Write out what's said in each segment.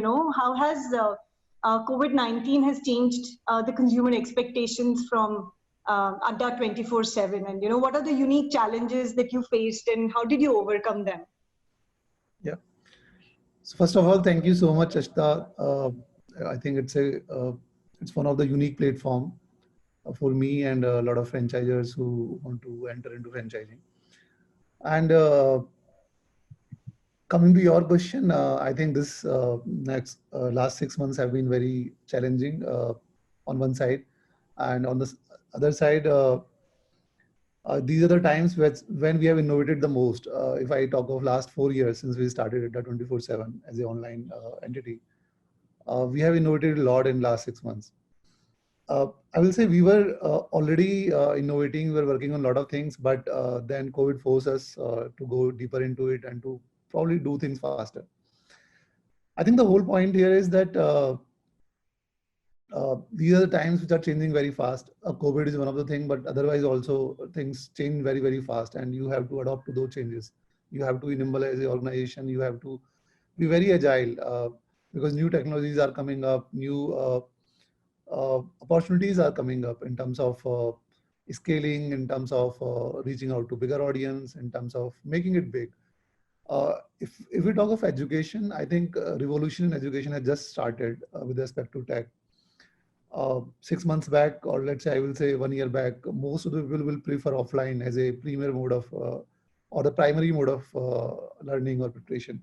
how has COVID-19 has changed the consumer expectations from Adda 24/7, and what are the unique challenges that you faced, and how did you overcome them? Yeah. So first of all, thank you so much, Ashita. I think it's one of the unique platform for me and a lot of franchisors who want to enter into franchising. And coming to your question, I think this last 6 months have been very challenging on one side, and on the other side, these are the times when we have innovated the most. If I talk of last 4 years since we started Adda 24/7 as an online entity, we have innovated a lot in last 6 months. I will say we were already innovating, we were working on a lot of things, but then COVID forced us to go deeper into it and to probably do things faster. I think the whole point here is that these are the times which are changing very fast. COVID is one of the things, but otherwise also things change very, very fast, and you have to adapt to those changes. You have to be nimble as an organization. You have to be very agile because new technologies are coming up, new opportunities are coming up in terms of scaling, in terms of reaching out to bigger audience, in terms of making it big. If we talk of education, I think revolution in education has just started with respect to tech. 6 months back, or let's say I will say 1 year back, most of the people will prefer offline as a premier mode of or the primary mode of learning or preparation.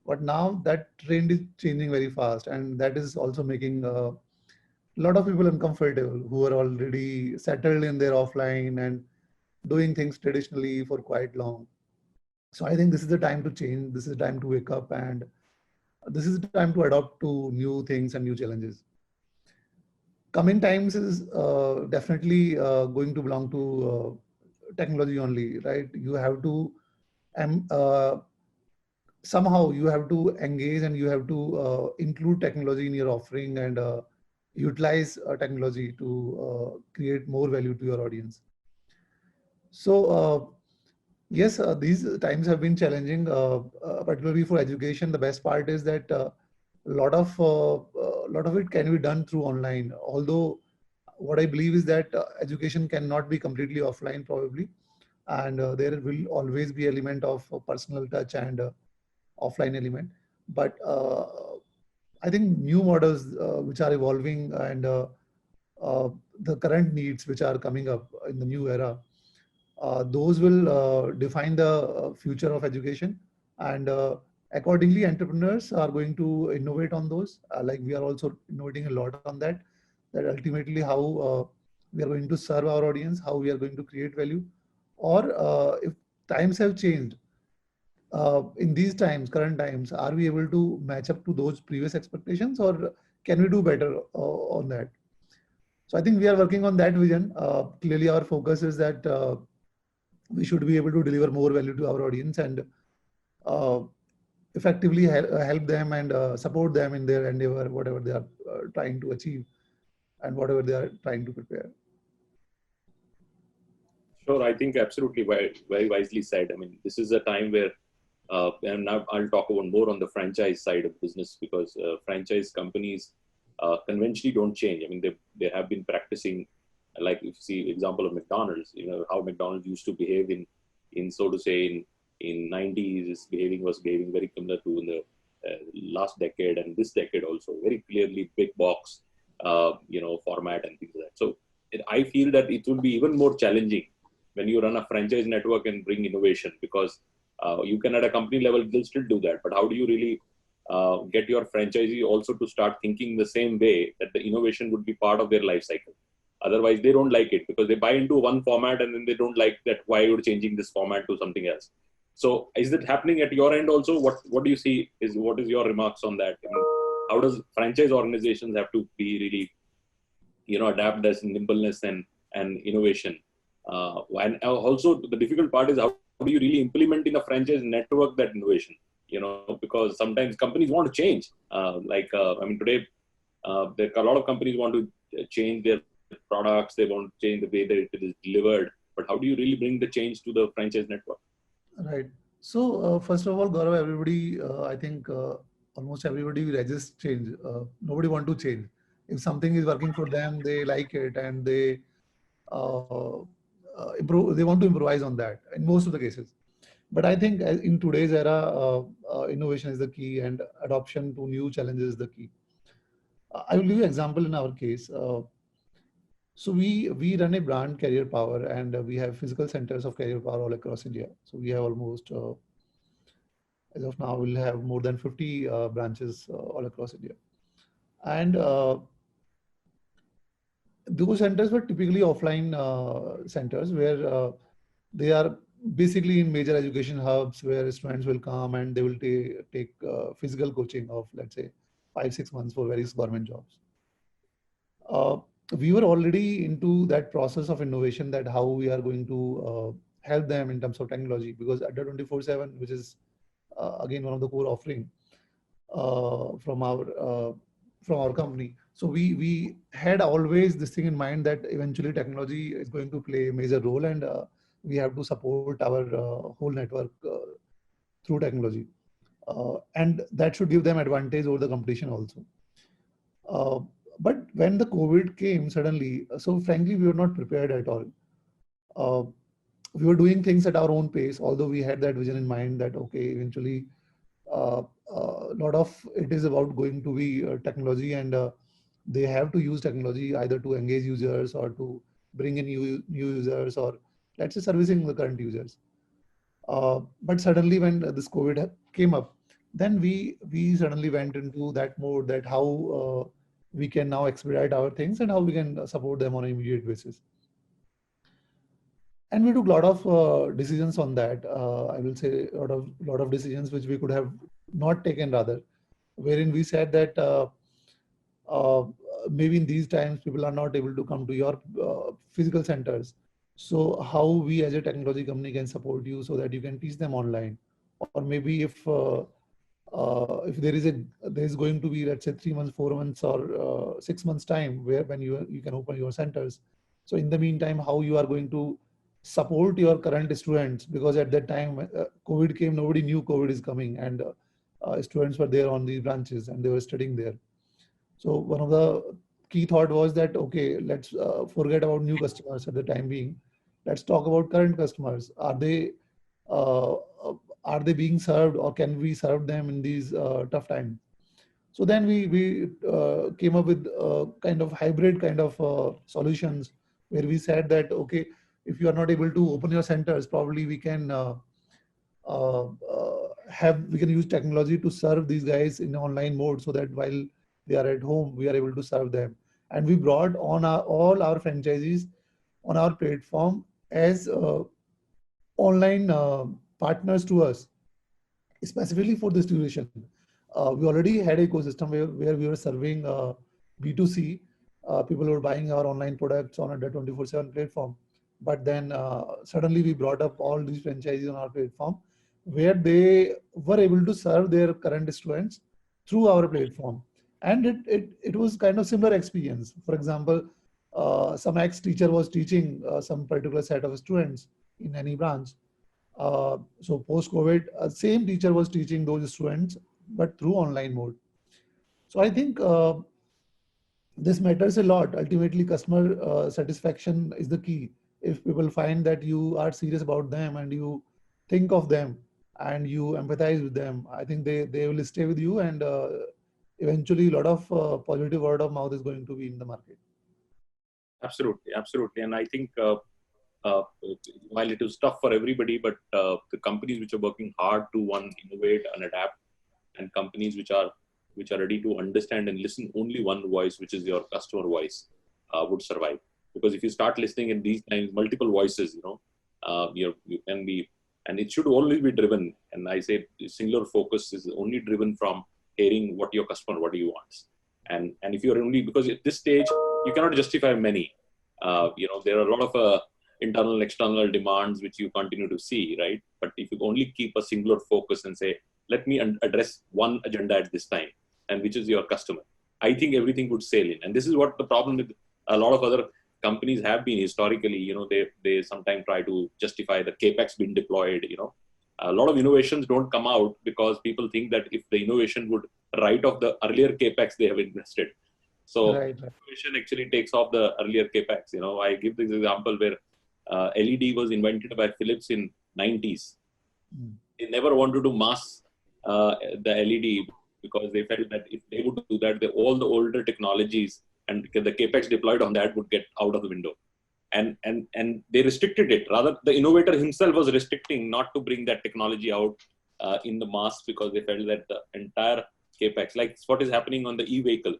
But now that trend is changing very fast, and that is also making a lot of people uncomfortable who are already settled in their offline and doing things traditionally for quite long. So I think this is the time to change. This is the time to wake up, and this is the time to adapt to new things and new challenges. Coming times is definitely going to belong to technology only, right? You have to somehow you have to engage and you have to include technology in your offering and utilize technology to create more value to your audience. So yes, these times have been challenging, particularly for education. The best part is that a lot of it can be done through online. Although what I believe is that education cannot be completely offline probably, and there will always be element of personal touch and offline element. But I think new models which are evolving and the current needs which are coming up in the new era, those will define the future of education, and accordingly entrepreneurs are going to innovate on those. Like we are also innovating a lot on that ultimately how we are going to serve our audience, how we are going to create value, or if times have changed, in these times, current times, are we able to match up to those previous expectations, or can we do better on that? So I think we are working on that vision. Clearly our focus is that we should be able to deliver more value to our audience and effectively help them and support them in their endeavor, whatever they are trying to achieve and whatever they are trying to prepare. Sure, I think absolutely very wisely said. I mean, this is a time where, and now I'll talk about more on the franchise side of business, because franchise companies conventionally don't change. I mean, they have been practicing, like if you see example of McDonald's, how McDonald's used to behave in so to say in 90s, was behaving very similar to in the last decade and this decade also, very clearly big box, format and things like that. So I feel that it will be even more challenging when you run a franchise network and bring innovation, because you can at a company level, they'll still do that. But how do you really get your franchisee also to start thinking the same way, that the innovation would be part of their life cycle? Otherwise, they don't like it because they buy into one format and then they don't like that why you're changing this format to something else. So is it happening at your end also? What do you see what is your remarks on that? How does franchise organizations have to be really, adapt as nimbleness and innovation? And also the difficult part is how do you really implement in a franchise network that innovation? Because sometimes companies want to change. Today, there are a lot of companies want to change their products. They want to change the way that it is delivered. But how do you really bring the change to the franchise network? Right. So first of all, Gaurav, everybody, I think almost everybody resists change. Nobody want to change. If something is working for them, they like it and they improve. They want to improvise on that in most of the cases. But I think in today's era, innovation is the key, and adoption to new challenges is the key. I will give you an example in our case. So we run a brand Career Power, and we have physical centers of Career Power all across India. So we have almost as of now we'll have more than 50 branches all across India, and those centers were typically offline centers where they are basically in major education hubs where students will come and they will take physical coaching of, let's say, 5-6 months for various government jobs. We were already into that process of innovation, that how we are going to help them in terms of technology, because Adda 24/7, which is again one of the core offering from our company. So we had always this thing in mind that eventually technology is going to play a major role, and we have to support our whole network through technology, and that should give them advantage over the competition also. But when the COVID came suddenly, so frankly, we were not prepared at all. Uh, we were doing things at our own pace, although we had that vision in mind that, okay, eventually a lot of it is about going to be technology, and they have to use technology either to engage users or to bring in new users, or let's say servicing the current users. But suddenly when this COVID came up, then we suddenly went into that mode, that how we can now expedite our things and how we can support them on an immediate basis. And we took a lot of decisions on that. I will say a lot of decisions which we could have not taken, rather, wherein we said that uh, maybe in these times people are not able to come to your physical centers. So how we as a technology company can support you so that you can teach them online, or maybe if there is going to be, let's say, 3 months, 4 months, or 6 months time where when you can open your centers. So in the meantime, how you are going to support your current students, because at that time COVID came, nobody knew COVID is coming, and students were there on these branches and they were studying there. So one of the key thought was that, okay, let's forget about new customers at the time being. Let's talk about current customers. Uh, are they being served, or can we serve them in these tough times? So then we came up with kind of hybrid kind of solutions, where we said that, okay, if you are not able to open your centers, probably we can we can use technology to serve these guys in online mode, so that while they are at home, we are able to serve them. And we brought on all our franchisees on our platform as online partners to us, specifically for this duration. We already had an ecosystem where we were serving B2C. People were buying our online products on a 24/7 platform. But then suddenly we brought up all these franchises on our platform, where they were able to serve their current students through our platform. And it was kind of similar experience. For example, some ex-teacher was teaching some particular set of students in any branch. So post-COVID, same teacher was teaching those students, but through online mode. So I think this matters a lot. Ultimately, customer satisfaction is the key. If people find that you are serious about them and you think of them and you empathize with them, I think they will stay with you, and eventually a lot of positive word of mouth is going to be in the market. Absolutely, absolutely. And I think uh, while it is tough for everybody, but the companies which are working hard to innovate and adapt, and companies which are ready to understand and listen only one voice, which is your customer voice, would survive. Because if you start listening in these times multiple voices, you can be, and it should always be driven. And I say singular focus is only driven from hearing what your customer, what do you want. And if you're only, because at this stage you cannot justify many. There are a lot of internal and external demands which you continue to see, right? But if you only keep a singular focus and say, let me address one agenda at this time, and which is your customer, I think everything would sail in. And this is what the problem with a lot of other companies have been historically. They sometimes try to justify the capex being deployed. A lot of innovations don't come out because people think that if the innovation would write off the earlier capex they have invested. So Right. innovation actually takes off the earlier capex. You know, I give this example where LED was invented by Philips in 90s. They never wanted to mass the LED because they felt that if they would do that, all the older technologies and the capex deployed on that would get out of the window. And they restricted it. Rather, the innovator himself was restricting not to bring that technology out in the mass because they felt that the entire capex, like what is happening on the e-vehicle,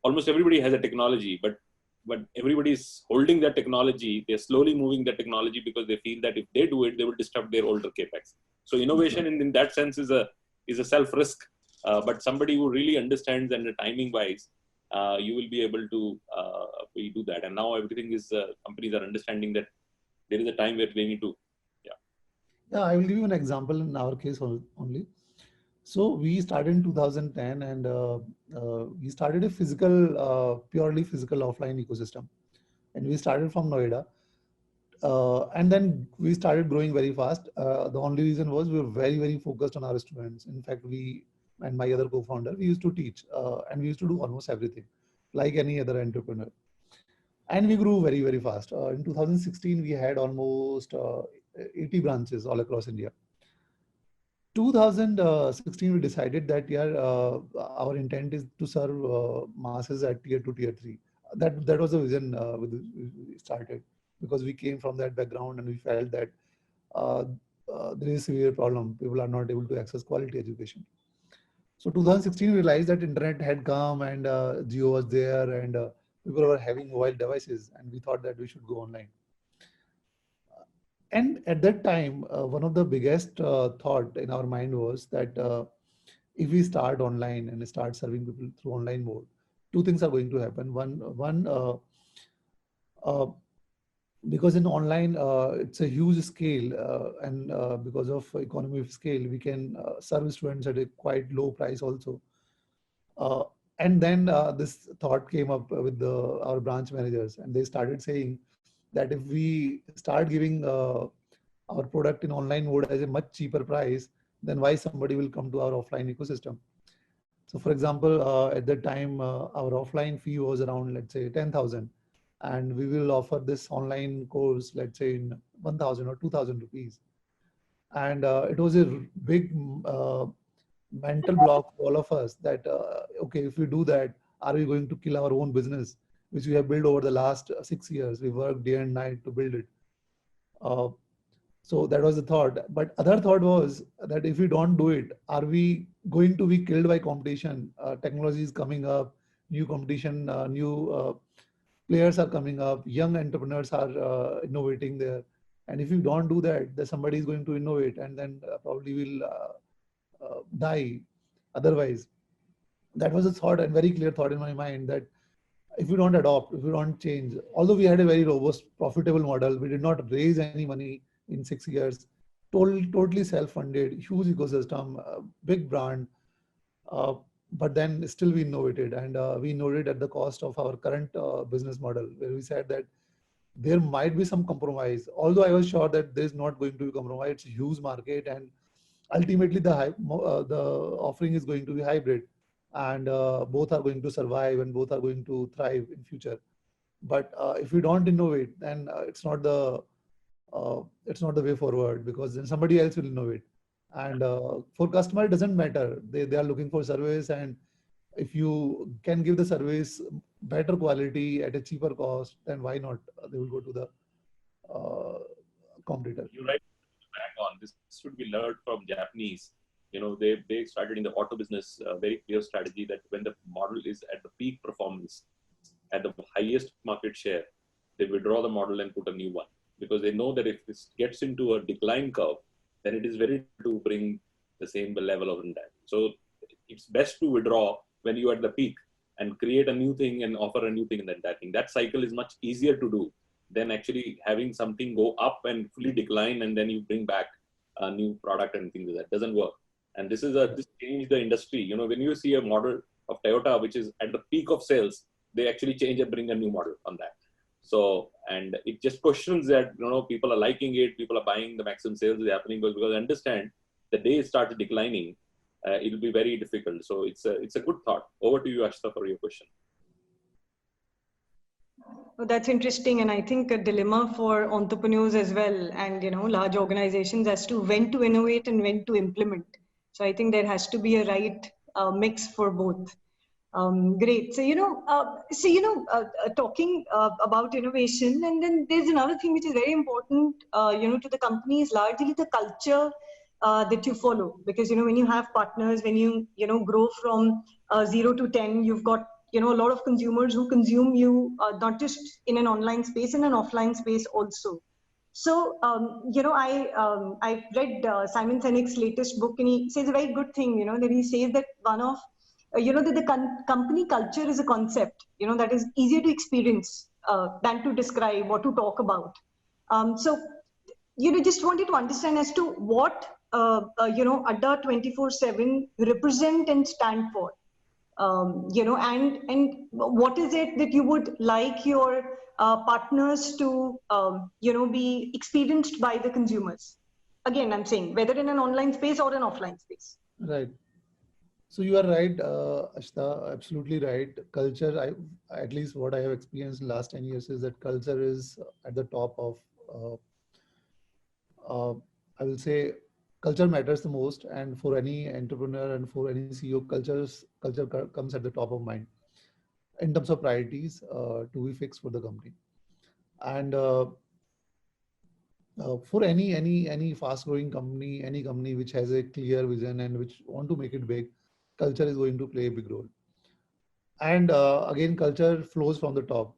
almost everybody has a technology, but everybody is holding that technology. They're slowly moving that technology because they feel that if they do it, they will disrupt their older capex. So innovation in that sense is a self risk, but somebody who really understands and the timing wise, you will be able to do that. And now everything is companies are understanding that there is a time where they need to. Yeah, I will give you an example in our case only. So we started in 2010, and we started a purely physical offline ecosystem, and we started from Noida. And then we started growing very fast. The only reason was we were very, very focused on our students. In fact, we and my other co-founder, we used to teach, and we used to do almost everything, like any other entrepreneur. And we grew very, very fast. In 2016, we had almost 80 branches all across India. 2016, we decided that our intent is to serve masses at tier 2, tier 3. That was the vision we started, because we came from that background and we felt that there is a severe problem. People are not able to access quality education. So 2016, we realized that internet had come and Jio was there, and people were having mobile devices, and we thought that we should go online. And at that time, one of the biggest thought in our mind was that if we start online and start serving people through online mode, two things are going to happen. One, because in online, it's a huge scale, and because of economy of scale, we can serve students at a quite low price also. And then this thought came up with our branch managers, and they started saying that if we start giving our product in online mode at a much cheaper price, then why somebody will come to our offline ecosystem? So for example, at that time, our offline fee was around, let's say, 10,000. And we will offer this online course, let's say, in 1,000 or 2,000 rupees. And it was a big mental block for all of us that, okay, if we do that, are we going to kill our own business, which we have built over the last 6 years? We worked day and night to build it. So that was the thought. But other thought was that if we don't do it, are we going to be killed by competition? Technology is coming up, new competition, new players are coming up, young entrepreneurs are innovating there. And if you don't do that, then somebody is going to innovate, and then probably will die otherwise. That was a thought, and very clear thought in my mind, that if we don't adopt, if we don't change, although we had a very robust, profitable model, we did not raise any money in 6 years, totally self-funded, huge ecosystem, big brand. But then still we innovated, and we innovated at the cost of our current business model, where we said that there might be some compromise. Although I was sure that there's not going to be compromise, it's a huge market, and ultimately the offering is going to be hybrid, and both are going to survive and both are going to thrive in future. But if we don't innovate, then it's not the way forward, because then somebody else will innovate. And for customer, it doesn't matter. They are looking for service, and if you can give the service better quality at a cheaper cost, then why not? They will go to the competitor. You're right. Back on this should be learned from Japanese. You know, they started in the auto business, a very clear strategy that when the model is at the peak performance, at the highest market share, they withdraw the model and put a new one, because they know that if this gets into a decline curve, then it is very to bring the same level of impact. So it's best to withdraw when you are at the peak and create a new thing and offer a new thing, and then that thing. That cycle is much easier to do than actually having something go up and fully decline and then you bring back a new product and things like that. Doesn't work. And this changed the industry. You know, when you see a model of Toyota, which is at the peak of sales, they actually change and bring a new model on that. So, and it just questions that, you know, people are liking it, people are buying, the maximum sales is happening, because I understand the day it starts declining, it will be very difficult. So it's a good thought. Over to you, Ashta, for your question. Oh, that's interesting, and I think a dilemma for entrepreneurs as well, and large organizations as to when to innovate and when to implement. So I think there has to be a right mix for both. Great. So talking about innovation, and then there's another thing which is very important, to the company is largely the culture that you follow, because when you have partners, when you grow from 0 to 10, you've got a lot of consumers who consume you, not just in an online space, in an offline space also. So I've read Simon Sinek's latest book, and he says a very good thing, that he says that one of that the company culture is a concept, that is easier to experience than to describe or to talk about. So just wanted to understand as to what Adda 24/7 represent and stand for. And what is it that you would like your partners to be experienced by the consumers? Again, I'm saying whether in an online space or an offline space. Right. So you are right, Ashta, absolutely right. Culture, at least what I have experienced in the last 10 years is that culture is at the top of, I will say, culture matters the most. And for any entrepreneur and for any CEO, culture comes at the top of mind in terms of priorities to be fixed for the company. And for any fast growing company, any company which has a clear vision and which want to make it big, culture is going to play a big role. And again, culture flows from the top.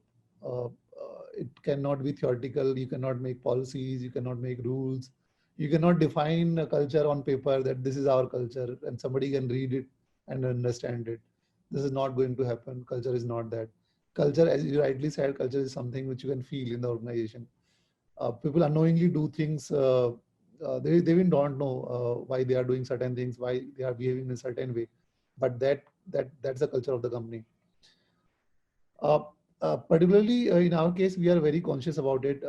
It cannot be theoretical. You cannot make policies. You cannot make rules. You cannot define a culture on paper that this is our culture and somebody can read it and understand it. This is not going to happen. Culture is not that. Culture, as you rightly said, culture is something which you can feel in the organization. People unknowingly do things. They even don't know why they are doing certain things, why they are behaving in a certain way. But that's the culture of the company. Particularly in our case, we are very conscious about it.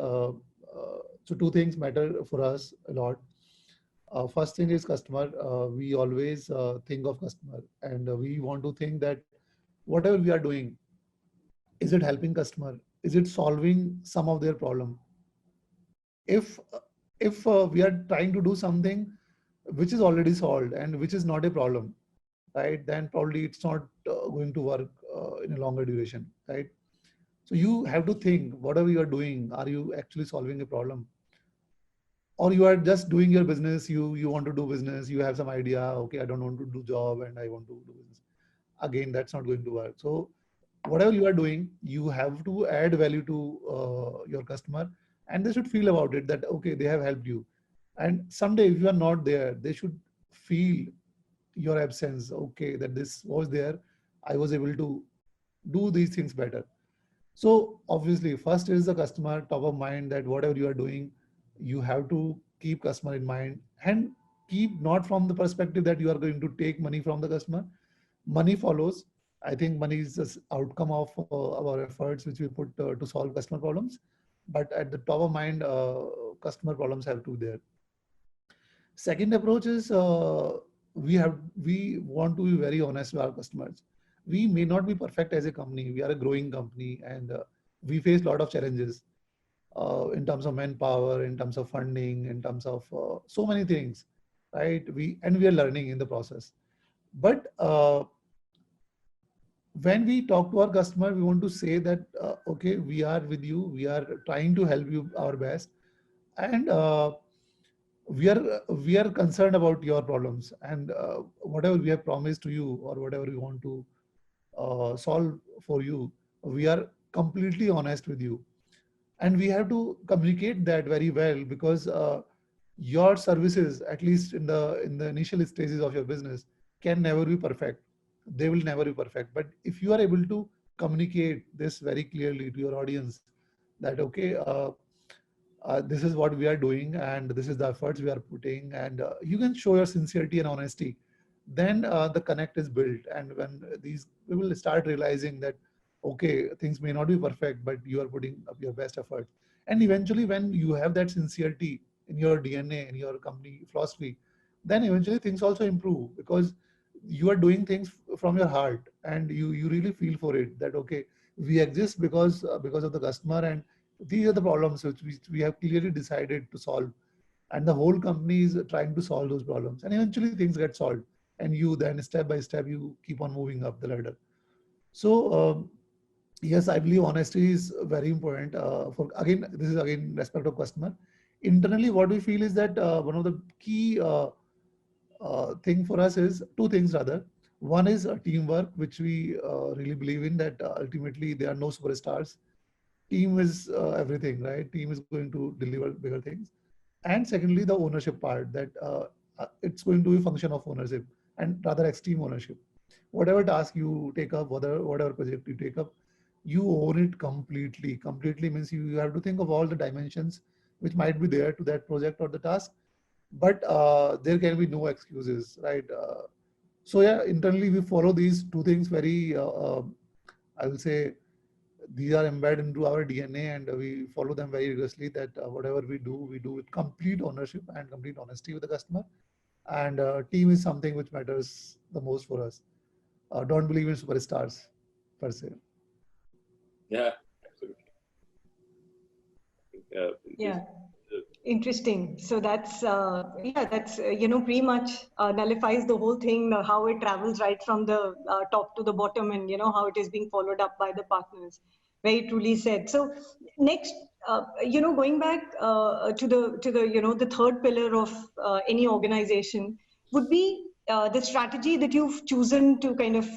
So two things matter for us a lot. First thing is customer. We always think of customer, and we want to think that whatever we are doing, is it helping customer? Is it solving some of their problem? If we are trying to do something which is already solved and which is not a problem, right, then probably it's not going to work in a longer duration, right? So you have to think whatever you are doing, are you actually solving a problem? Or you are just doing your business, you want to do business, you have some idea, okay, I don't want to do job and I want to do business. Again, that's not going to work. So whatever you are doing, you have to add value to your customer, and they should feel about it that, okay, they have helped you. And someday if you are not there, they should feel your absence, okay, that this was there, I was able to do these things better. So obviously first is the customer top of mind, that whatever you are doing, you have to keep customer in mind, and keep not from the perspective that you are going to take money from the customer. Money follows. I think money is the outcome of our efforts which we put to solve customer problems. But at the top of mind, customer problems have to be there. Second approach is we want to be very honest with our customers. We may not be perfect as a company. We are a growing company, and we face a lot of challenges in terms of manpower, in terms of funding, in terms of so many things, right? We are learning in the process. But when we talk to our customer, we want to say that, okay, we are with you. We are trying to help you our best. And we are concerned about your problems, and whatever we have promised to you or whatever we want to solve for you, we are completely honest with you. And we have to communicate that very well, because your services, at least in the initial stages of your business, can never be perfect. They will never be perfect. But if you are able to communicate this very clearly to your audience, that, okay, this is what we are doing and this is the efforts we are putting, and you can show your sincerity and honesty, then the connect is built. And when these people start realizing that, okay, things may not be perfect, but you are putting up your best effort. And eventually when you have that sincerity in your DNA, in your company philosophy, then eventually things also improve, because you are doing things from your heart, and you really feel for it, that okay, we exist because of the customer, and these are the problems which we have clearly decided to solve, and the whole company is trying to solve those problems, and eventually things get solved, and you then step by step you keep on moving up the ladder. So yes, I believe honesty is very important. For again, this is again respect of customer. Internally, what we feel is that one of the key thing for us is two things rather. One is teamwork, which we really believe in, that ultimately there are no superstars. Team is everything, right? Team is going to deliver bigger things. And secondly, the ownership part, that it's going to be a function of ownership, and rather extreme ownership. Whatever task you take up, whatever project you take up, you own it completely. Completely means you have to think of all the dimensions which might be there to that project or the task, but there can be no excuses, right? So yeah, internally we follow these two things very, I will say, these are embedded into our DNA, and we follow them very rigorously, that whatever we do with complete ownership and complete honesty with the customer. And team is something which matters the most for us. Don't believe in superstars per se. Yeah, absolutely. Yeah. Interesting. So that's that's pretty much nullifies the whole thing, how it travels right from the top to the bottom, and how it is being followed up by the partners. Very truly said. So next, going back to the third pillar of any organization would be the strategy that you've chosen to kind of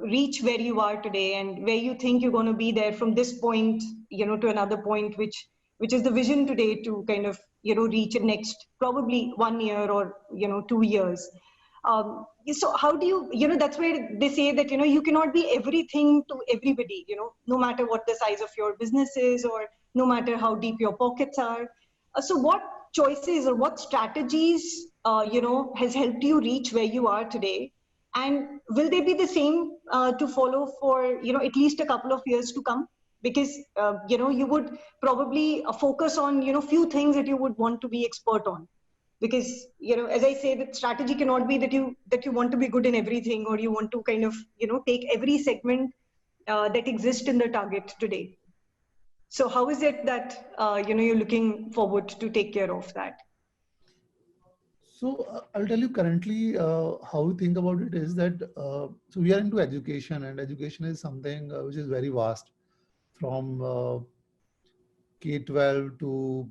reach where you are today, and where you think you're going to be there from this point to another point, which is the vision today to kind of reach it next probably 1 year or 2 years. So how do you that's where they say that you cannot be everything to everybody, no matter what the size of your business is, or no matter how deep your pockets are. So what choices or what strategies has helped you reach where you are today, and will they be the same to follow for at least a couple of years to come? Because you would probably focus on few things that you would want to be expert on, because as I say, that strategy cannot be that you want to be good in everything, or you want to kind of take every segment that exists in the target today. So how is it that you're looking forward to take care of that? So I'll tell you currently how we think about it is that so we are into education, and education is something which is very vast, from K-12 to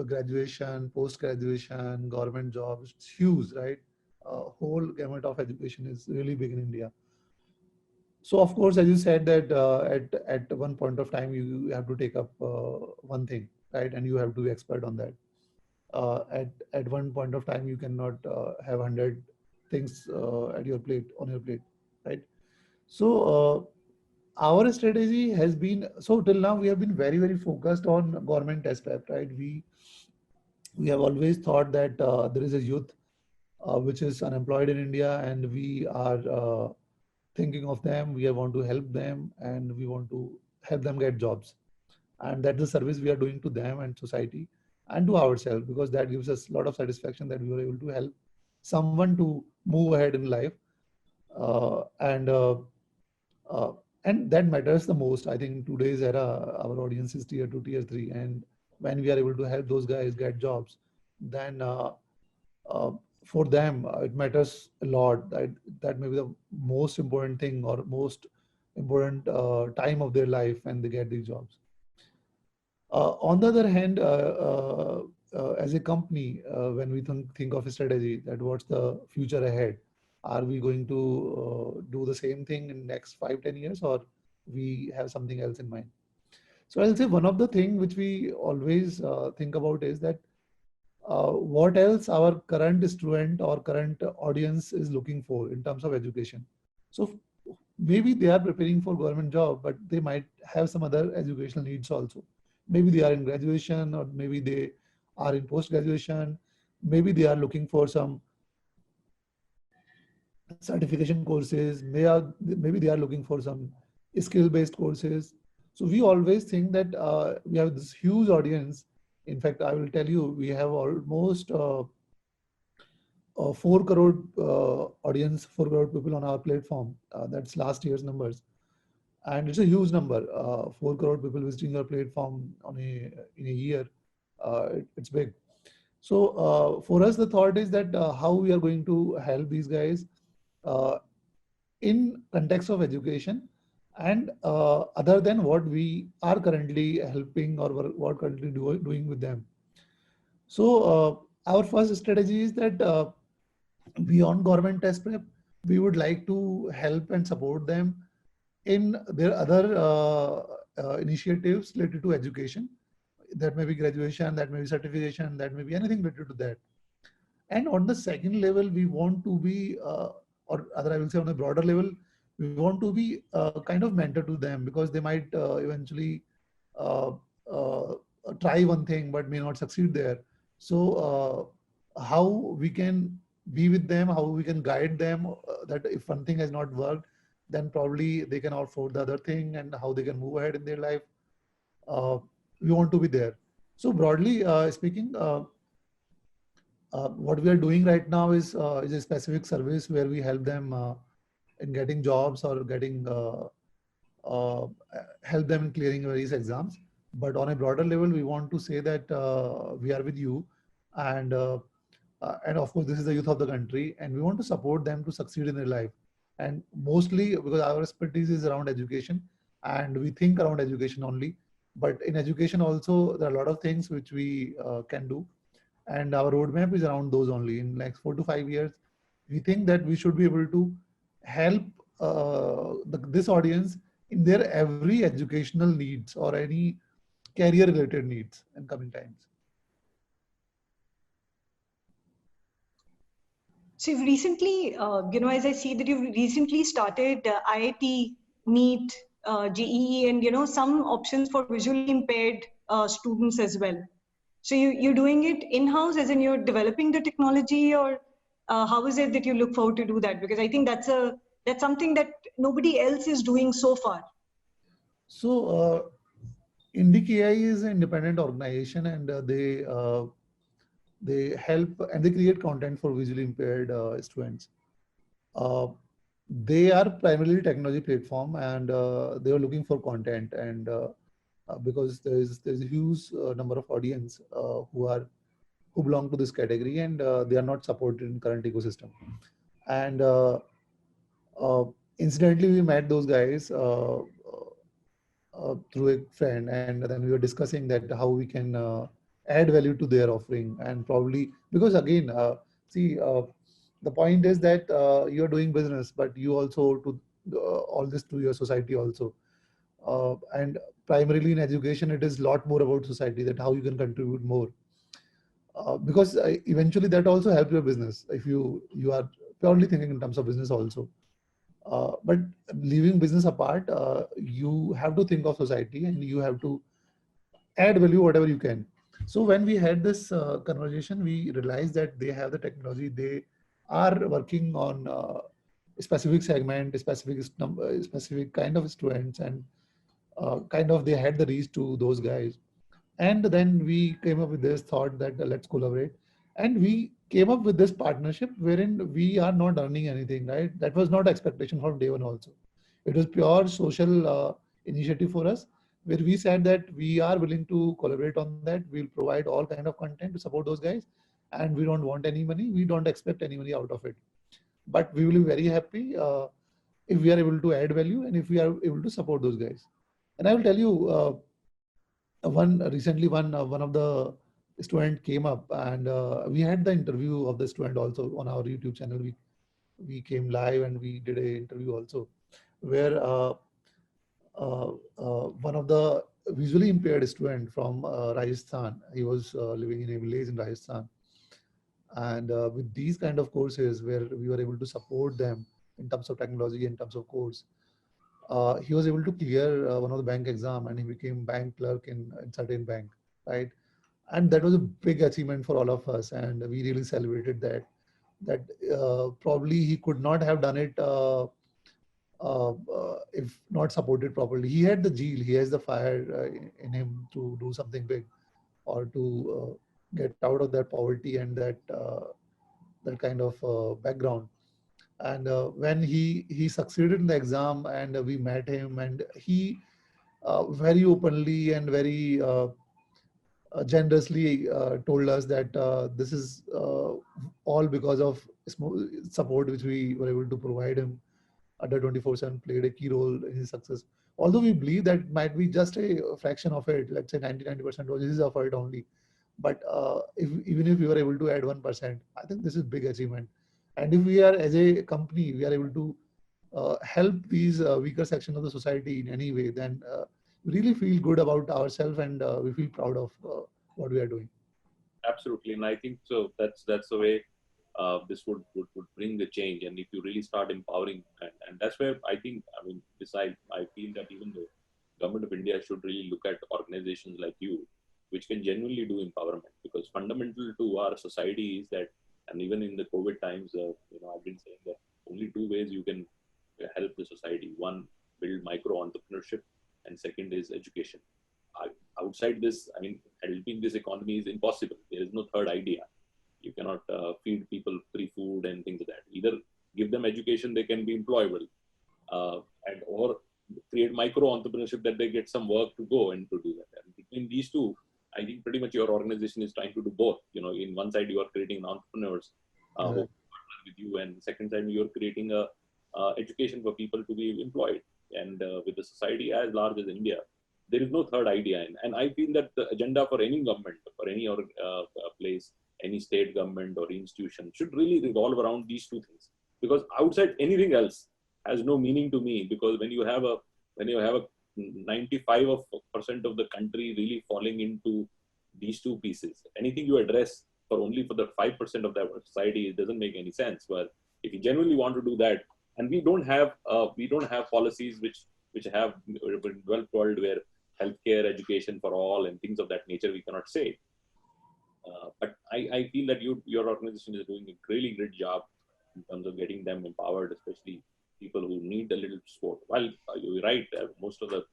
graduation, post-graduation, government jobs. It's huge, right? Whole gamut of education is really big in India. So of course, as you said that at one point of time you have to take up one thing, right, and you have to be expert on that. At one point of time you cannot have 100 things at your plate on your plate, right? So our strategy has been, so till now we have been very focused on government test prep, right? We have always thought that there is a youth which is unemployed in India, and we are thinking of them. We want to help them, and we want to help them get jobs, and that's the service we are doing to them and society and to ourselves, because that gives us a lot of satisfaction that we were able to help someone to move ahead in life, uh, and uh, uh, and that matters the most. I think in today's era our audience is tier 2, tier 3, and when we are able to help those guys get jobs, then uh, for them it matters a lot. That may be the most important thing, or most important time of their life when they get these jobs. On the other hand, as a company, when we think of a strategy, that what's the future ahead? Are we going to do the same thing in next 5-10 years, or we have something else in mind? So I'll say one of the things which we always think about is that what else our current student or current audience is looking for in terms of education. So maybe they are preparing for government job, but they might have some other educational needs also. Maybe they are in graduation, or maybe they are in post graduation. Maybe they are looking for some certification courses. Maybe they are looking for some skill based courses. So we always think that we have this huge audience. In fact, I will tell you, we have almost 4 crore audience, 4 crore people on our platform. That's last year's numbers. And it's a huge number. 4 crore people visiting our platform in a year. It's big. So for us, the thought is that how we are going to help these guys uh, in context of education and other than what we are currently helping or what currently doing with them. So our first strategy is that beyond government test prep, we would like to help and support them in their other initiatives related to education. That may be graduation, that may be certification, that may be anything related to that. And on the second level, we want to be, or other I will say on a broader level, we want to be kind of mentor to them because they might eventually uh, uh, try one thing but may not succeed there. So how we can be with them, how we can guide them that if one thing has not worked, then probably they can afford the other thing and how they can move ahead in their life. We want to be there. So broadly speaking, what we are doing right now is a specific service where we help them in getting jobs or getting uh, help them in clearing various exams. But on a broader level, we want to say that we are with you, and and of course, this is the youth of the country, and we want to support them to succeed in their life. And mostly because our expertise is around education, and we think around education only. But in education also, there are a lot of things which we can do, and our roadmap is around those only. In like 4 to 5 years, we think that we should be able to help this audience in their every educational needs or any career related needs in coming times. So you've recently, as I see that you've recently started IIT, NEET, JEE, and some options for visually impaired students as well. So you're doing it in-house, as in you're developing the technology, or how is it that you look forward to do that? Because I think that's something that nobody else is doing so far. So IndiKI is an independent organization, and they help and they create content for visually impaired students. They are primarily technology platform, and they are looking for content, and because there's a huge number of audience who belong to this category, and they are not supported in current ecosystem. And uh, incidentally, we met those guys through a friend, and then we were discussing that how we can add value to their offering, and probably because again, see, the point is that you're doing business, but you also to all this to your society also, and primarily in education, it is a lot more about society, that how you can contribute more, because eventually that also helps your business if you are purely thinking in terms of business also. But leaving business apart, you have to think of society and you have to add value whatever you can. So when we had this conversation, we realized that they have the technology, they are working on a specific segment, a specific kind of students, and kind of they had the reach to those guys. And then we came up with this thought that let's collaborate. And we came up with this partnership wherein we are not earning anything, right? That was not expectation from day one also. It was pure social initiative for us, where we said that we are willing to collaborate on that. We'll provide all kind of content to support those guys. And we don't want any money. We don't expect any money out of it. But we will be very happy if we are able to add value and if we are able to support those guys. And I will tell you, one of the student came up, and we had the interview of the student also on our YouTube channel. We came live and we did a interview also, where one of the visually impaired student from Rajasthan, he was living in a village in Rajasthan, and with these kind of courses where we were able to support them in terms of technology, in terms of course, he was able to clear one of the bank exam, and he became bank clerk in certain bank, right? And that was a big achievement for all of us, and we really celebrated that probably he could not have done it if not supported properly. He had the zeal, he has the fire in him to do something big, or to get out of that poverty and that that kind of background. And when he succeeded in the exam, and we met him, and he very openly and very generously told us that this is all because of support which we were able to provide him. Under 24/7 played a key role in his success. Although we believe that might be just a fraction of it, let's say 90% was his effort only. But even if we were able to add 1%, I think this is big achievement. And if we are, as a company, we are able to help these weaker sections of the society in any way, then we really feel good about ourselves, and we feel proud of what we are doing. Absolutely, and I think so. That's the way this would bring the change. And if you really start empowering, and that's where I think, I mean, besides, I feel that even the government of India should really look at organizations like you, which can genuinely do empowerment, because fundamental to our society is that, and even in the COVID times, I've been saying that only two ways you can help the society: one, build micro entrepreneurship, and second is education. Outside this, I mean, helping this economy is impossible. There is no third idea. You cannot feed people free food and things like that. Either give them education, they can be employable, and or create micro entrepreneurship, that they get some work to go and to do that. And between these two, I think pretty much your organization is trying to do both. In one side you are creating entrepreneurs who partner with you, and second side you are creating a education for people to be employed. And with the society as large as India, there is no third idea. And I feel that the agenda for any government, for any place, any state government or institution, should really revolve around these two things. Because outside anything else has no meaning to me. Because when you have a 95% of the country really falling into these two pieces, anything you address for the 5% of that society, it doesn't make any sense. But if you genuinely want to do that, and we don't have policies which have been well told, where healthcare, education for all, and things of that nature, we cannot say. But I feel that your organization is doing a really great job in terms of getting them empowered, especially people who need a little support. Well, you're right. Most of the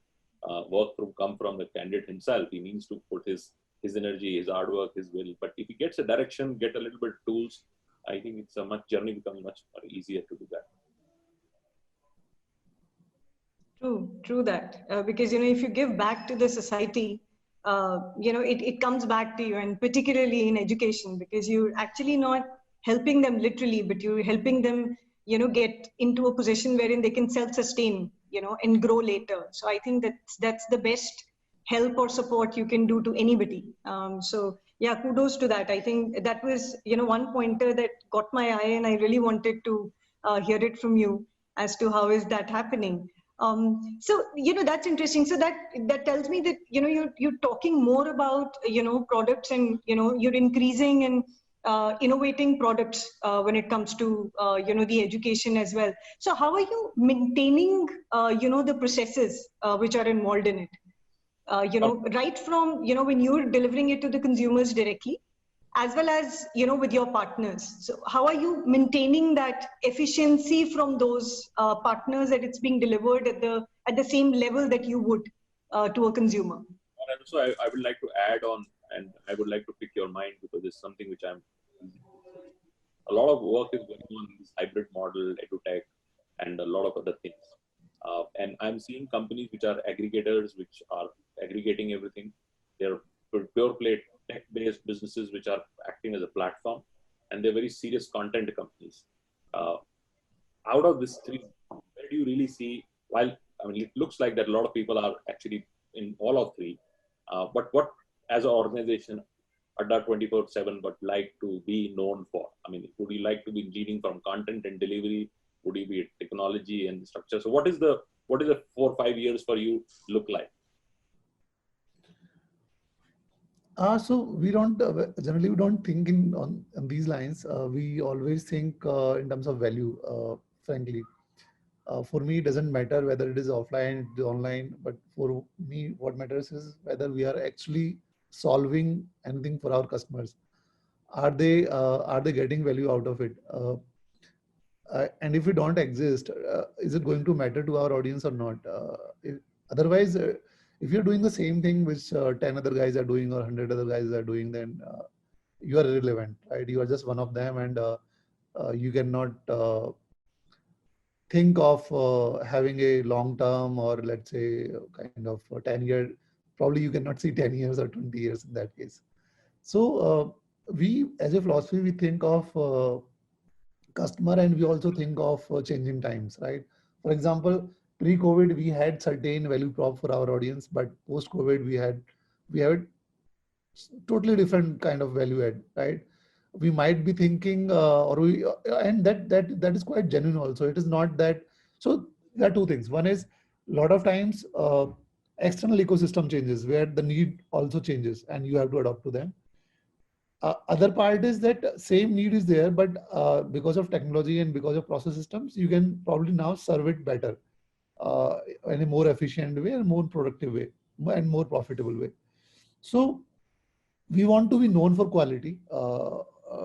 work come from the candidate himself. He needs to put his energy, his hard work, his will. But if he gets a direction, get a little bit of tools, I think it's journey becomes much easier to do that. True that. Because, if you give back to the society, it comes back to you, and particularly in education, because you're actually not helping them literally, but you're helping them, get into a position wherein they can self-sustain, and grow later. So I think that's the best help or support you can do to anybody. So yeah, kudos to that. I think that was, one pointer that got my eye, and I really wanted to hear it from you as to how is that happening. So, that's interesting. So that tells me that, you're talking more about, products, and, you're increasing and innovating products when it comes to, the education as well. So how are you maintaining, the processes which are involved in it? Right from, when you're delivering it to the consumers directly, as well as, with your partners. So how are you maintaining that efficiency from those partners, that it's being delivered at the same level that you would to a consumer? And also, I would like to add on, and I would like to pick your mind, because it's something which a lot of work is going on in this hybrid model, edutech, and a lot of other things. And I'm seeing companies which are aggregators, which are aggregating everything. They're pure play tech-based businesses which are acting as a platform, and they're very serious content companies. Out of this three, where do you really see, while it looks like that a lot of people are actually in all of three, but what, as an organization, Adda 24/7 would like to be known for? Would you like to be leading from content and delivery? Would you be technology and structure? So what is the 4 or 5 years for you look like? So we don't generally we don't think on these lines. We always think in terms of value. Frankly, for me, it doesn't matter whether it is offline, it is online. But for me, what matters is whether we are actually solving anything for our customers. Are they getting value out of it? And if we don't exist, is it going to matter to our audience or not? Otherwise. If you're doing the same thing which 10 other guys are doing or 100 other guys are doing, then you are irrelevant, right? You are just one of them, and You cannot think of having a long term, or let's say kind of 10-year, probably you cannot see 10 years or 20 years in that case. So we, as a philosophy, we think of customer, and we also think of changing times, right? For example, pre-COVID, we had certain value prop for our audience, but post-COVID, we have totally different kind of value add, right? We might be thinking, and that is quite genuine also. It is not that. So there are two things. One is a lot of times external ecosystem changes where the need also changes, and you have to adapt to them. Other part is that same need is there, but because of technology and because of process systems, you can probably now serve it better in a more efficient way, and more productive way, and more profitable way. So we want to be known for quality,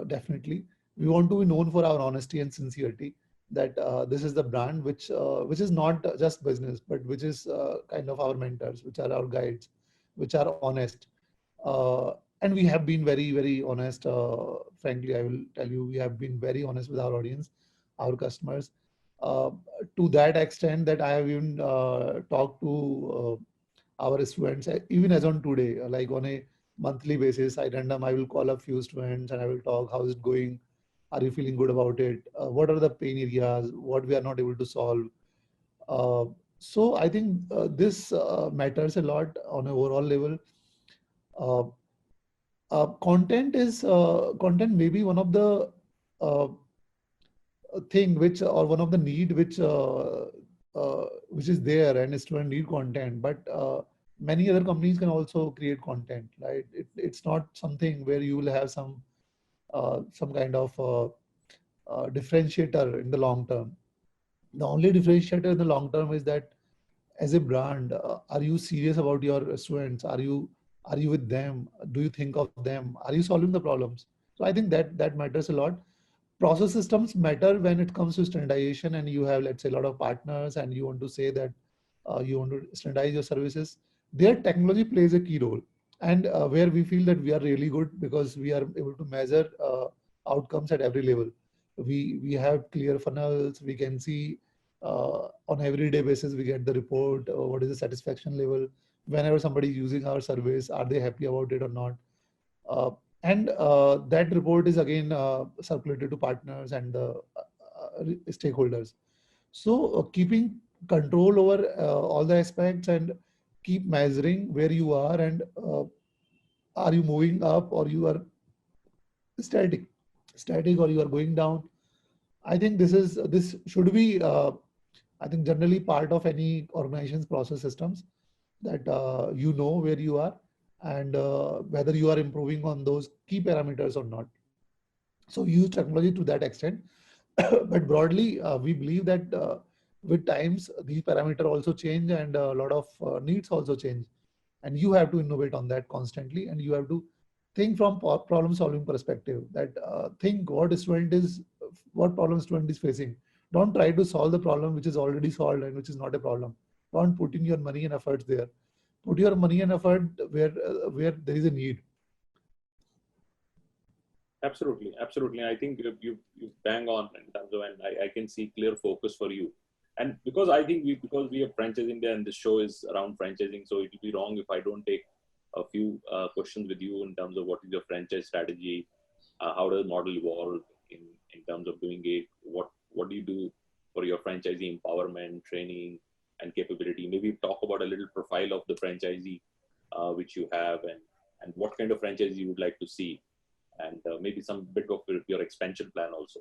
definitely. We want to be known for our honesty and sincerity. That this is the brand which is not just business, but which is kind of our mentors, which are our guides, which are honest. And we have been very, very honest. Frankly, I will tell you, we have been very honest with our audience, our customers, uh, to that extent that I have even talked to our students, even as on today, like on a monthly basis, I will call up few students and I will talk, how is it going? Are you feeling good about it? What are the pain areas? What we are not able to solve? Uh, so I think this matters a lot on an overall level. Uh, content may be one of the uh, thing which, or one of the need which is there, and a student need content, but many other companies can also create content, right? It's not something where you will have some kind of differentiator in the long term. The only differentiator in the long term is that, as a brand, are you serious about your students? Are you with them? Do you think of them? Are you solving the problems? So I think that matters a lot. Process systems matter when it comes to standardization, and you have, let's say, a lot of partners, and you want to say that you want to standardize your services. Their technology plays a key role, and where we feel that we are really good because we are able to measure outcomes at every level. We have clear funnels. We can see on everyday basis, we get the report, what is the satisfaction level whenever somebody is using our service, are they happy about it or not? uh, and that report is again circulated to partners and the stakeholders. So keeping control over all the aspects, and keep measuring where you are, and are you moving up, or you are static static, or you are going down. I think this should be I think generally part of any organization's process systems, that you know where you are, and whether you are improving on those key parameters or not. So use technology to that extent. But broadly, we believe that with times, these parameters also change, and a lot of needs also change. And you have to innovate on that constantly, and you have to think from problem solving perspective, that think what problem student is facing. Don't try to solve the problem which is already solved and which is not a problem. Don't put in your money and efforts there. Put your money and effort where there is a need. Absolutely, absolutely. I think you bang on in terms of, and I can see clear focus for you. And because I think because we have Franchise India and the show is around franchising, so it will be wrong if I don't take a few questions with you in terms of what is your franchise strategy, how does the model evolve in terms of doing it, what do you do for your franchisee empowerment, training, and capability. Maybe talk about a little profile of the franchisee which you have, and what kind of franchisee you would like to see, and maybe some bit of your expansion plan also.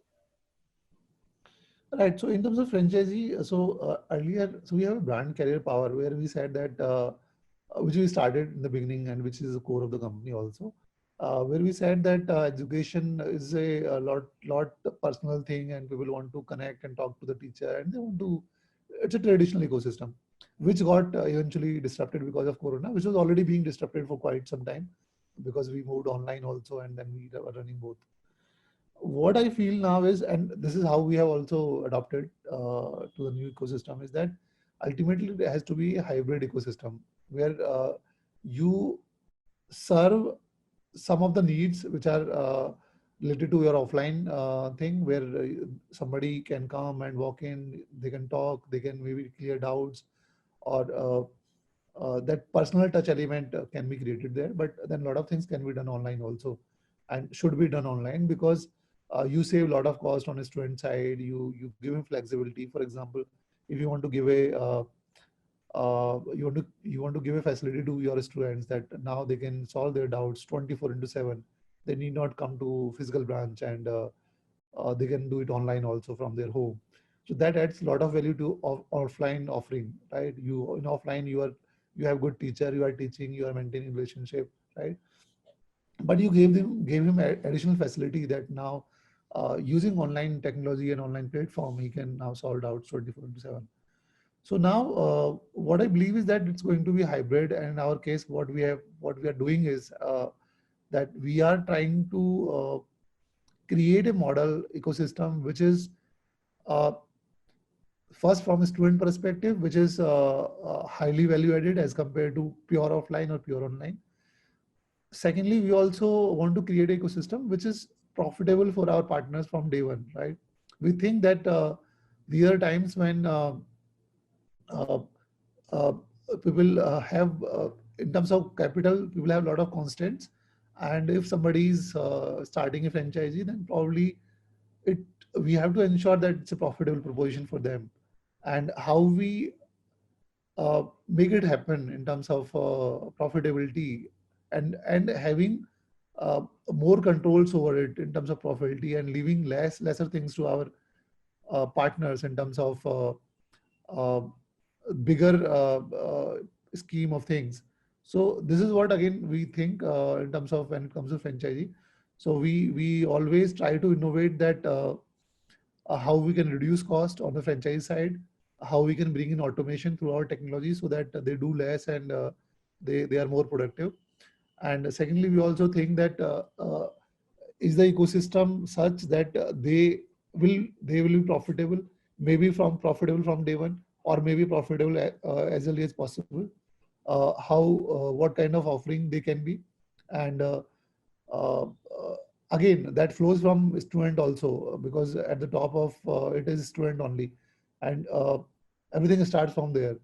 Right. So in terms of franchisee, earlier, so we have a brand career power, where we said that, which we started in the beginning, and which is the core of the company also, where we said that education is a lot personal thing, and people want to connect and talk to the teacher, and they want to, it's a traditional ecosystem, which got eventually disrupted because of Corona, which was already being disrupted for quite some time, because we moved online also, and then we were running both. What I feel now is, and this is how we have also adopted to the new ecosystem, is that ultimately it has to be a hybrid ecosystem, where you serve some of the needs which are related to your offline thing where somebody can come and walk in, they can talk, they can maybe clear doubts, or that personal touch element can be created there. But then a lot of things can be done online also, and should be done online, because you save a lot of cost on a student side. You give him flexibility. For example, if you want to give a you want to give a facility to your students that now they can solve their doubts 24 into 7. They need not come to physical branch, and they can do it online also from their home. So that adds a lot of value to offline offering, right? You in offline, you have good teacher, you are teaching, you are maintaining relationship, right? But you gave him additional facility that now using online technology and online platform, he can now solve doubts 24 into 7. So now, what I believe is that it's going to be hybrid. And in our case, what we are doing is that we are trying to create a model ecosystem, which is uh, first from a student perspective, which is highly value added as compared to pure offline or pure online. Secondly, we also want to create an ecosystem which is profitable for our partners from day one, right? We think that there are times when uh, uh, people have, in terms of capital, people have a lot of constraints. And if somebody is starting a franchisee, then probably it we have to ensure that it's a profitable proposition for them. And how we make it happen in terms of profitability, and having uh, more controls over it in terms of profitability, and leaving lesser things to our partners in terms of uh, bigger scheme of things. So this is what again we think in terms of when it comes to franchisee. So we always try to innovate that how we can reduce cost on the franchise side, how we can bring in automation through our technology so that they do less, and they are more productive. And secondly, we also think that is the ecosystem such that they will be profitable, maybe from profitable from day one, or maybe profitable as early as possible. How what kind of offering they can be, and uh, uh, again that flows from student also, because at the top of it is student only, and everything starts from there.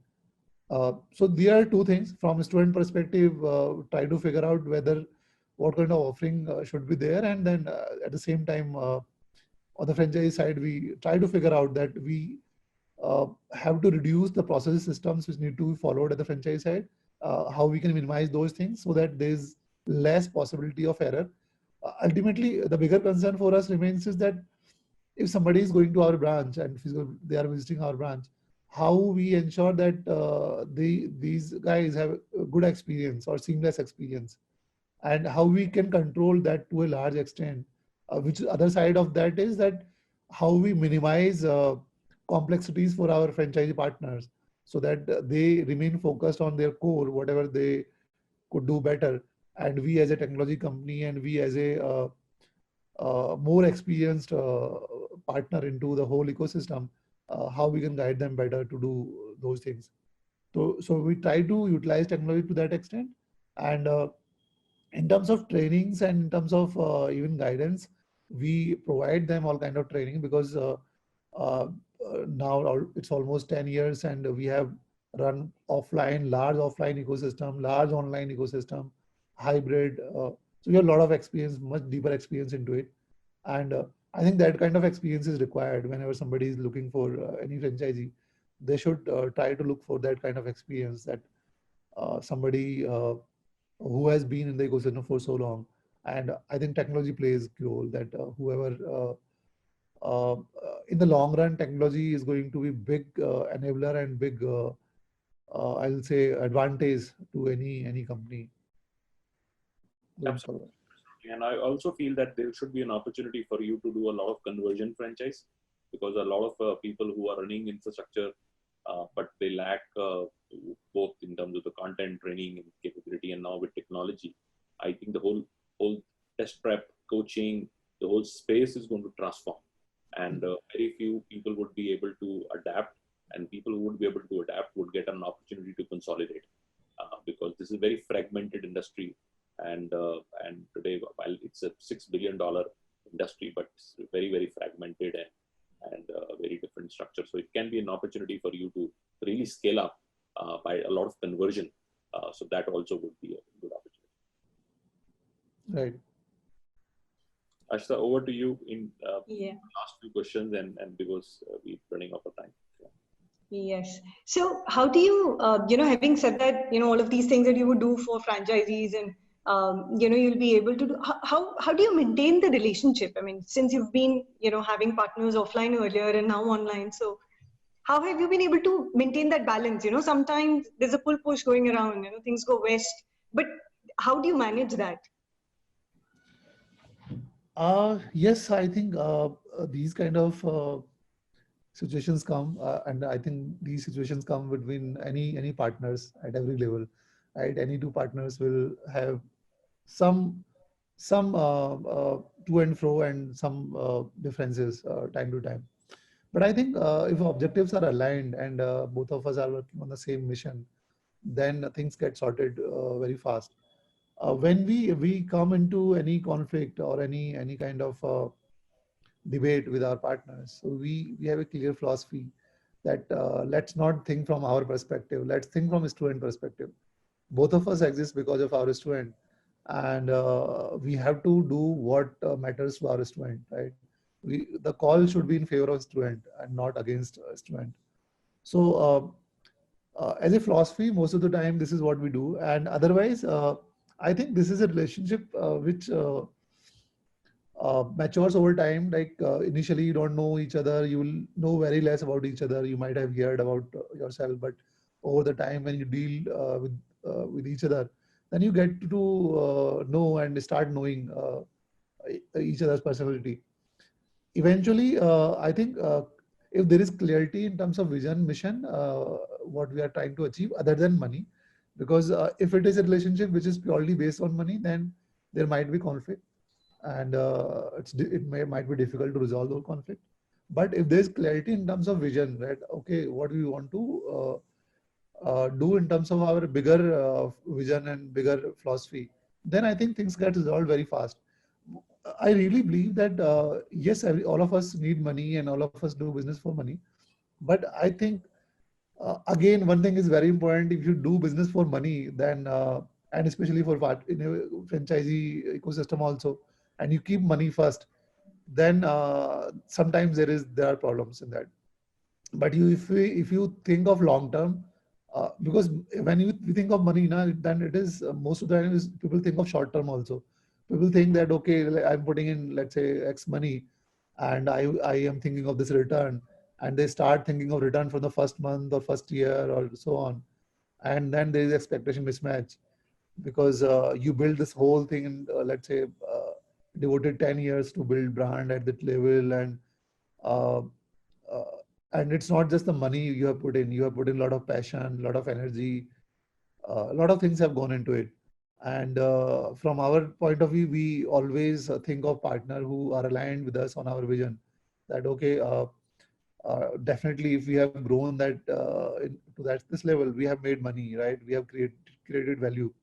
So there are two things from a student perspective. Try to figure out whether what kind of offering should be there, and then at the same time on the franchise side, we try to figure out that we have to reduce the process systems which need to be followed at the franchise side. How we can minimize those things so that there's less possibility of error. Ultimately, the bigger concern for us remains is that if somebody is going to our branch and they are visiting our branch, how we ensure that these guys have a good experience or seamless experience, and how we can control that to a large extent. Which other side of that is that how we minimize complexities for our franchisee partners, so that they remain focused on their core, whatever they could do better, and we as a technology company, and we as a more experienced partner into the whole ecosystem, how we can guide them better to do those things. So we try to utilize technology to that extent. And in terms of trainings and in terms of even guidance, we provide them all kind of training, because uh, now it's almost 10 years, and we have run large offline ecosystem, large online ecosystem, hybrid. So we have a lot of experience, much deeper experience into it. And I think that kind of experience is required whenever somebody is looking for any franchisee. They should try to look for that kind of experience, that somebody who has been in the ecosystem for so long. And I think technology plays a role, that whoever in the long run, technology is going to be big enabler and big, I'll say, advantage to any company going Absolutely. forward. And I also feel that there should be an opportunity for you to do a lot of conversion franchise, because a lot of people who are running infrastructure, but they lack both in terms of the content, training, and capability, and now with technology, I think the whole test prep, coaching, the whole space is going to transform, and very few people would be able to adapt, and people who would be able to adapt would get an opportunity to consolidate, because this is a very fragmented industry, and today, while it's a $6 billion industry, but it's very, very fragmented and very different structure. So it can be an opportunity for you to really scale up by a lot of conversion. So that also would be a good opportunity. Right. Ashita, over to you in Yeah. last few questions, and because we're running out of time. Yes. So how do you, having said that, all of these things that you would do for franchisees and, you'll be able to do, how do you maintain the relationship? I mean, since you've been, having partners offline earlier and now online. So how have you been able to maintain that balance? Sometimes there's a pull push going around, things go west, but how do you manage that? Yes, I think these kind of situations come, and I think these situations come between any partners at every level, right? Any two partners will have some to and fro and some differences time to time. But I think if objectives are aligned and both of us are working on the same mission, then things get sorted very fast. When we come into any conflict or any kind of debate with our partners, so we have a clear philosophy that let's not think from our perspective, let's think from a student perspective. Both of us exist because of our student, and we have to do what matters to our student, right? The call should be in favor of student and not against a student. So as a philosophy, most of the time this is what we do, and otherwise I think this is a relationship which matures over time. Like initially you don't know each other, you will know very less about each other, you might have heard about yourself, but over the time when you deal with each other, then you get to know and start knowing each other's personality. Eventually I think if there is clarity in terms of vision, mission, what we are trying to achieve other than money, because if it is a relationship which is purely based on money, then there might be conflict, and might be difficult to resolve the conflict. But if there's clarity in terms of vision, right? Okay, what we want to do in terms of our bigger vision and bigger philosophy, then I think things get resolved very fast. I really believe that yes, all of us need money and all of us do business for money. But I think again, one thing is very important. If you do business for money, then and especially for in a franchisee ecosystem also, and you keep money first, then sometimes there are problems in that. But if you think of long term, because when you think of money now, then it is most of the time is people think of short term also. People think that okay, I'm putting in, let's say, X money, and I am thinking of this return, and they start thinking of return for the first month or first year or so on, and then there is expectation mismatch, because you build this whole thing in let's say devoted 10 years to build brand at that level, uh, uh, and it's not just the money you have put in. You have put in a lot of passion, a lot of energy, a lot of things have gone into it. And from our point of view, we always think of partner who are aligned with us on our vision, that okay, definitely if we have grown that to this level, we have made money, right? We have created value,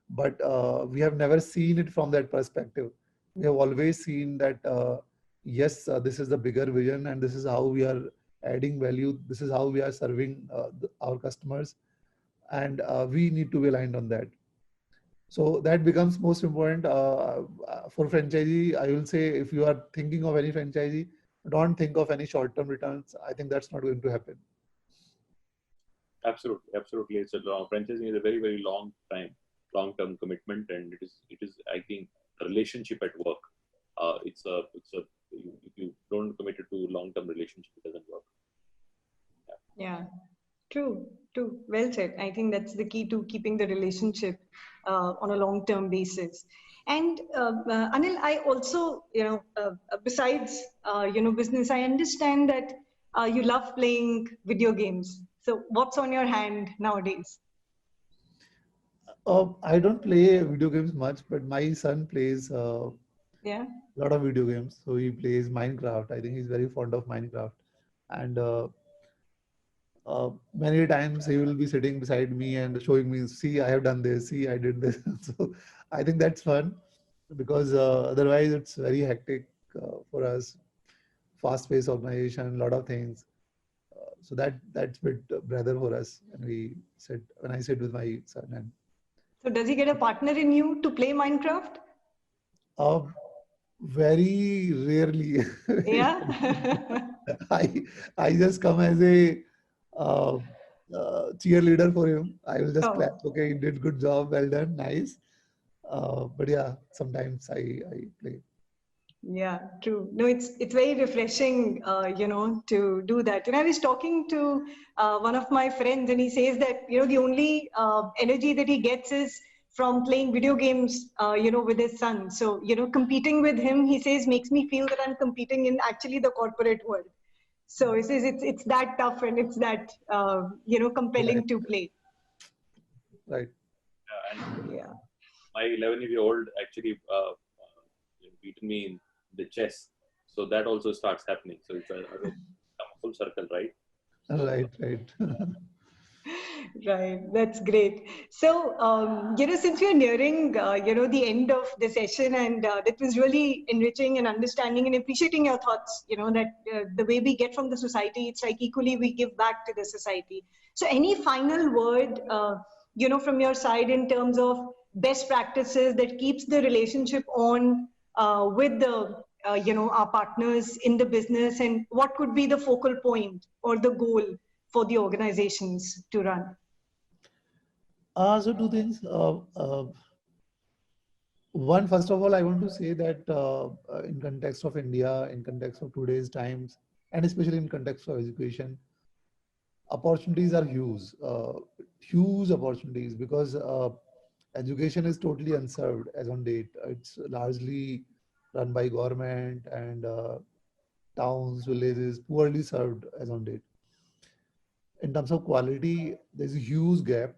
but we have never seen it from that perspective. We have always seen that yes, this is the bigger vision, and this is how we are adding value, this is how we are serving our customers, and we need to be aligned on that. So that becomes most important for franchisee. I will say, if you are thinking of any franchisee, don't think of any short-term returns. I think that's not going to happen. Absolutely, absolutely. It's a franchising is a very, very long-term commitment, and it is I think a relationship at work. If you don't commit it to long-term relationship, it doesn't work. Yeah. True. Well said. I think that's the key to keeping the relationship on a long-term basis. And Anil, I also, besides, business, I understand that you love playing video games. So what's on your hand nowadays? I don't play video games much, but my son plays Yeah. a lot of video games. So he plays Minecraft. I think he's very fond of Minecraft. And many times he will be sitting beside me and showing me, see, I have done this, see, I did this. So I think that's fun, because otherwise it's very hectic. for us. Fast-paced organization, a lot of things. So that's bit brother for us. And when I sit with my son, and So does he get a partner in you to play Minecraft? uh, very rarely. Yeah. I I just come as a uh, cheerleader for him. I will just clap. Oh. Okay, you did good job. Well done. Nice. But yeah, sometimes I play. Yeah, true. No, it's very refreshing, to do that. And I was talking to one of my friends, and he says that the only energy that he gets is from playing video games, with his son. So competing with him, he says, makes me feel that I'm competing in actually the corporate world. So he says it's that tough and it's that Right. compelling to play. Right. And Yeah. my 11-year-old actually beaten me in the chess. So that also starts happening. So it's a full circle, right? Right. Right. Right, that's great. So, since we're nearing, the end of the session, and that was really enriching and understanding and appreciating your thoughts, that the way we get from the society, it's like equally we give back to the society. So, any final word, from your side in terms of best practices that keeps the relationship on with our partners in the business, and what could be the focal point or the goal for the organizations to run? So two things. One, first of all, I want to say that in context of India, in context of today's times, and especially in context of education, opportunities are huge opportunities, because education is totally unserved as on date. It's largely run by government, and towns, villages, poorly served as on date. In terms of quality, there's a huge gap.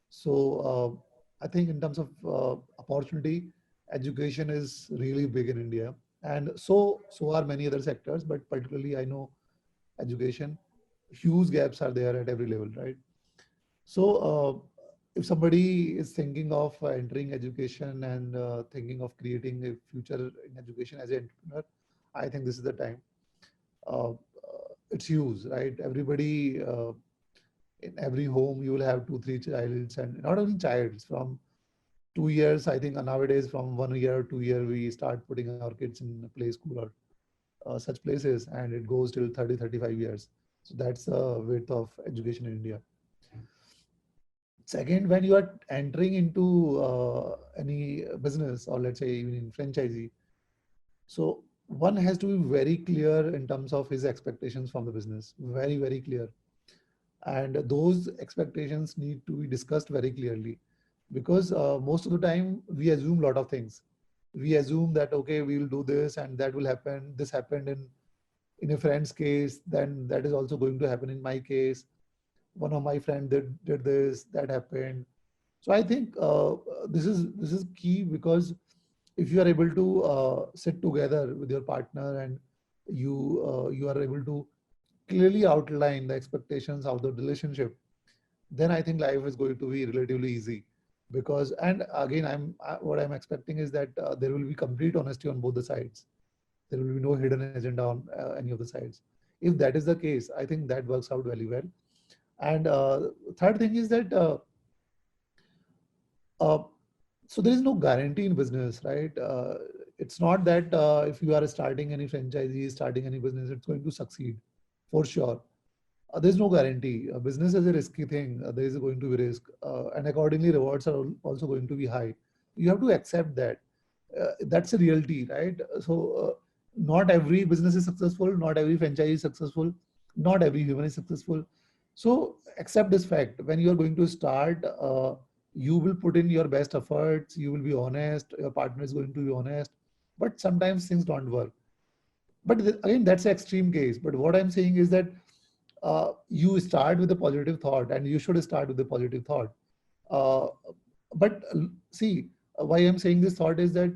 So I think in terms of opportunity, education is really big in India, and so are many other sectors, but particularly I know education, huge gaps are there at every level, right? So if somebody is thinking of entering education and thinking of creating a future in education as an entrepreneur, I think this is the time. It's huge, right? Everybody, in every home you will have 2 3 childs, and not only childs from 2 years. I think nowadays from 1 year or 2 year we start putting our kids in play school or such places, and it goes till 30 35 years. So that's the width of education in India. Second, when you are entering into any business, or let's say even in franchisee, so one has to be very clear in terms of his expectations from the business, very clear. And those expectations need to be discussed very clearly, because most of the time we assume a lot of things. We assume that okay, we will do this and that will happen. This happened in a friend's case, then that is also going to happen in my case. One of my friend did this, that happened. So I think this is key, because if you are able to sit together with your partner, and you are able to clearly outline the expectations of the relationship, then I think life is going to be relatively easy. Because, and again, what I'm expecting is that there will be complete honesty on both the sides. There will be no hidden agenda on any of the sides. If that is the case, I think that works out very well. And third thing is that uh, so there is no guarantee in business, right? It's not that if you are starting any franchisee, starting any business, it's going to succeed for sure. There's no guarantee. Business is a risky thing. There is going to be risk, and accordingly, rewards are also going to be high. You have to accept that. That's a reality, right? So, not every business is successful. Not every franchise is successful. Not every human is successful. So, accept this fact. When you are going to start, you will put in your best efforts. You will be honest. Your partner is going to be honest. But sometimes things don't work. But again, that's an extreme case. But what I'm saying is that you start with a positive thought, and you should start with a positive thought. Uh, but see, why I'm saying this thought is that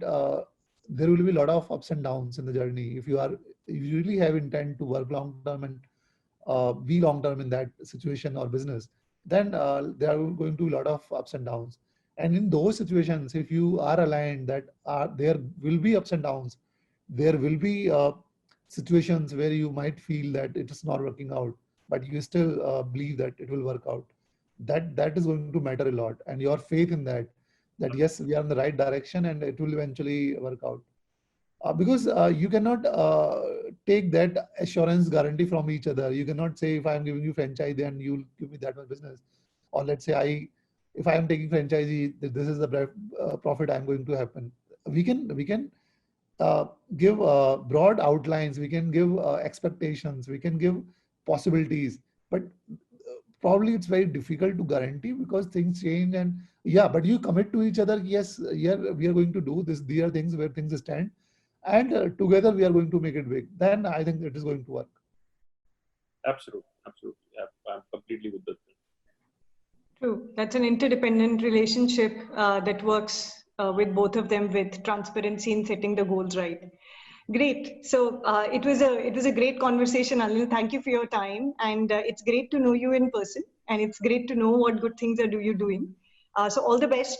there will be a lot of ups and downs in the journey. If you really have intent to work long term and be long term in that situation or business, then there are going to be a lot of ups and downs. And in those situations, if you are aligned that there will be ups and downs, there will be situations where you might feel that it is not working out, but you still believe that it will work out. That is going to matter a lot, and your faith in that yes, we are in the right direction and it will eventually work out. Because you cannot take that assurance guarantee from each other. You cannot say, if I am giving you franchise, then you'll give me that much business. Or let's say if I am taking franchisee, this is the profit I'm going to happen. We can give broad outlines. We can give expectations. We can give possibilities. But probably it's very difficult to guarantee because things change. And yeah, but you commit to each other. Yes, yeah, we are going to do this. These are things where things stand, and together we are going to make it big. Then I think it is going to work. Absolutely, absolutely. Yeah, I'm completely with that. True. That's an interdependent relationship that works with both of them, with transparency in setting the goals right. Great. So it was a great conversation, Anil. Thank you for your time, and it's great to know you in person, and it's great to know what good things are you doing. So all the best.